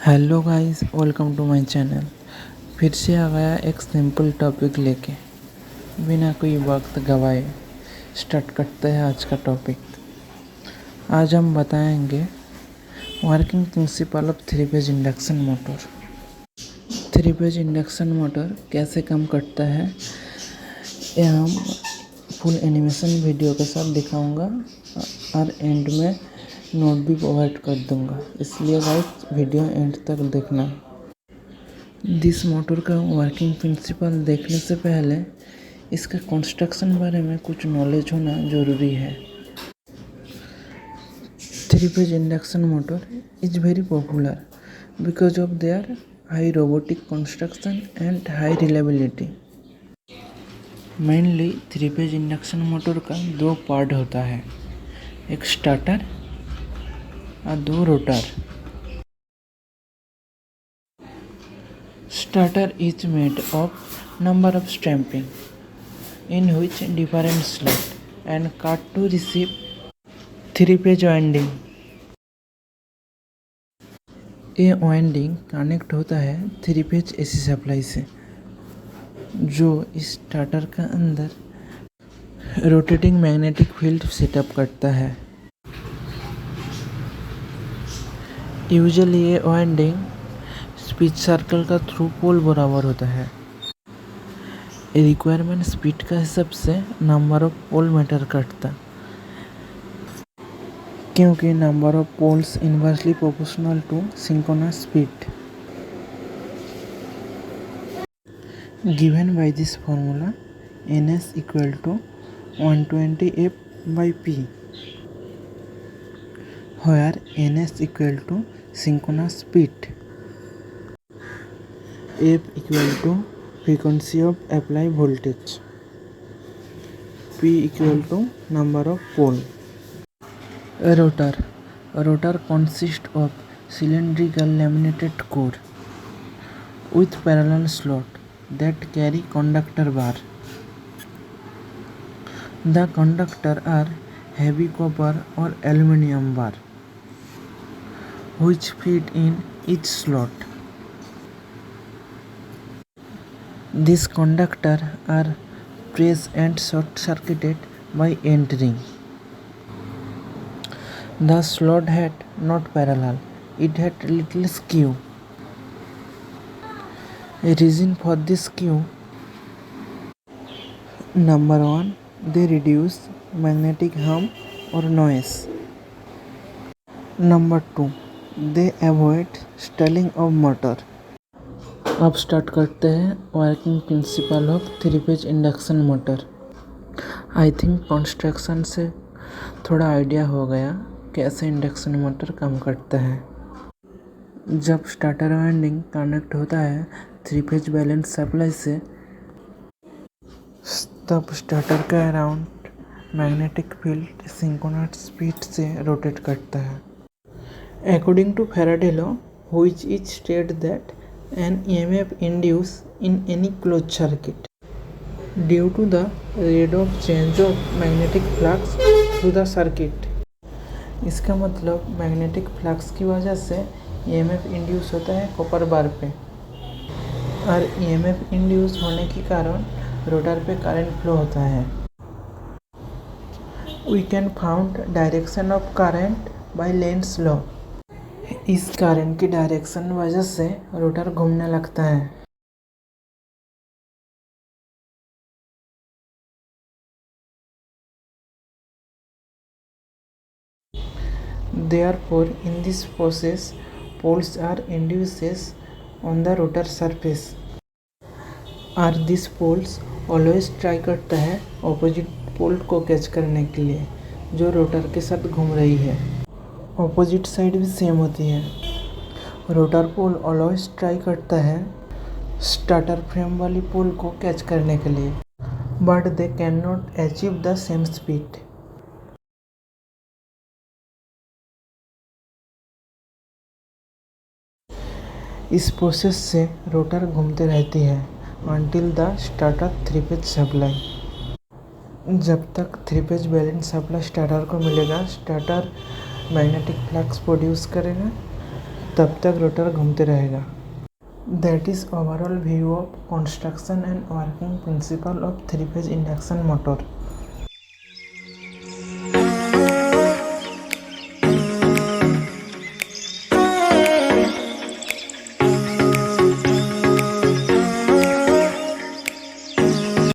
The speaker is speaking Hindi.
Hello guys, welcome to my channel. फिर से आ गया एक सिंपल टॉपिक लेके। बिना कोई वक्त गवाए स्टार्ट करते हैं आज का टॉपिक। आज हम बताएंगे working principle of three phase induction motor. Three phase induction motor कैसे काम करता है ये हम फुल एनिमेशन वीडियो के साथ दिखाऊंगा और एंड में नोट भी प्रोवाइड कर दूंगा, इसलिए गाइस वीडियो एंड तक देखना। दिस मोटर का वर्किंग प्रिंसिपल देखने से पहले इसका कंस्ट्रक्शन बारे में कुछ नॉलेज होना ज़रूरी है। Three phase induction motor is very popular because of their high robotic construction and high reliability. Mainly three phase induction motor का दो पार्ट होता है, एक स्टार्टर और दो rotor. Starter is made of number of stamping in which different slot and cut to receive three phase winding। ये वाइंडिंग कनेक्ट होता है थ्री फेज एसी सप्लाई से, जो इस स्टार्टर का अंदर रोटेटिंग मैग्नेटिक फील्ड सेटअप करता है। यूजुअली ये वाइंडिंग स्पीड सर्कल का थ्रू पोल बराबर होता है। रिक्वायरमेंट स्पीड का हिसाब से नंबर ऑफ पोल मैटर करता, क्योंकि number of poles inversely proportional to synchronous speed. Given by this formula ns equal to 120f/p, where ns equal to synchronous speed, f equal to frequency of apply voltage, p equal to number of pole। Rotor consists of cylindrical laminated core with parallel slot that carry conductor bar। The conductor are heavy copper or aluminum bar which fit in each slot। These conductors are pressed and short-circuited by entering the slot head not parallel, it had little skew। A reason for this skew: number 1, they reduce magnetic hum or noise। Number 2, they avoid stalling of motor। अब स्टार्ट करते हैं working principle of three phase induction motor. I think construction से थोड़ा आइडिया हो गया कैसे इंडक्शन मोटर काम करता है। जब स्टार्टर वाइंडिंग कनेक्ट होता है थ्री फेज बैलेंस सप्लाई से, तब स्टार्टर का around magnetic field synchronous speed से रोटेट करता है। According to Faraday law which is state that an EMF induced in any closed circuit due to the rate of change of magnetic flux through the circuit। इसका मतलब मैग्नेटिक फ्लक्स की वजह से EMF इंड्यूस होता है कॉपर बार पे, और EMF इंड्यूस होने के कारण रोटर पे करंट फ्लो होता है। We can find direction of current by Lenz's law। इस करंट की डायरेक्शन वजह से रोटर घूमने लगता है। Therefore, in this process, poles are induced on the rotor surface। और दिस पोल्स ऑलवेज ट्राई करता है ऑपोजिट पोल को कैच करने के लिए जो रोटर के साथ घूम रही है। ऑपोजिट साइड भी सेम होती है। रोटर पोल ऑलवेज ट्राई करता है स्टार्टर फ्रेम वाली पोल को कैच करने के लिए, but they can not achieve the same speed. इस प्रोसेस से रोटर घूमते रहती है until the starter three phase supply. जब तक three phase balance supply starter को मिलेगा, स्टार्टर मैग्नेटिक फ्लक्स प्रोड्यूस करेगा, तब तक रोटर घूमते रहेगा। That is overall view of construction and working principle of 3 phase induction motor.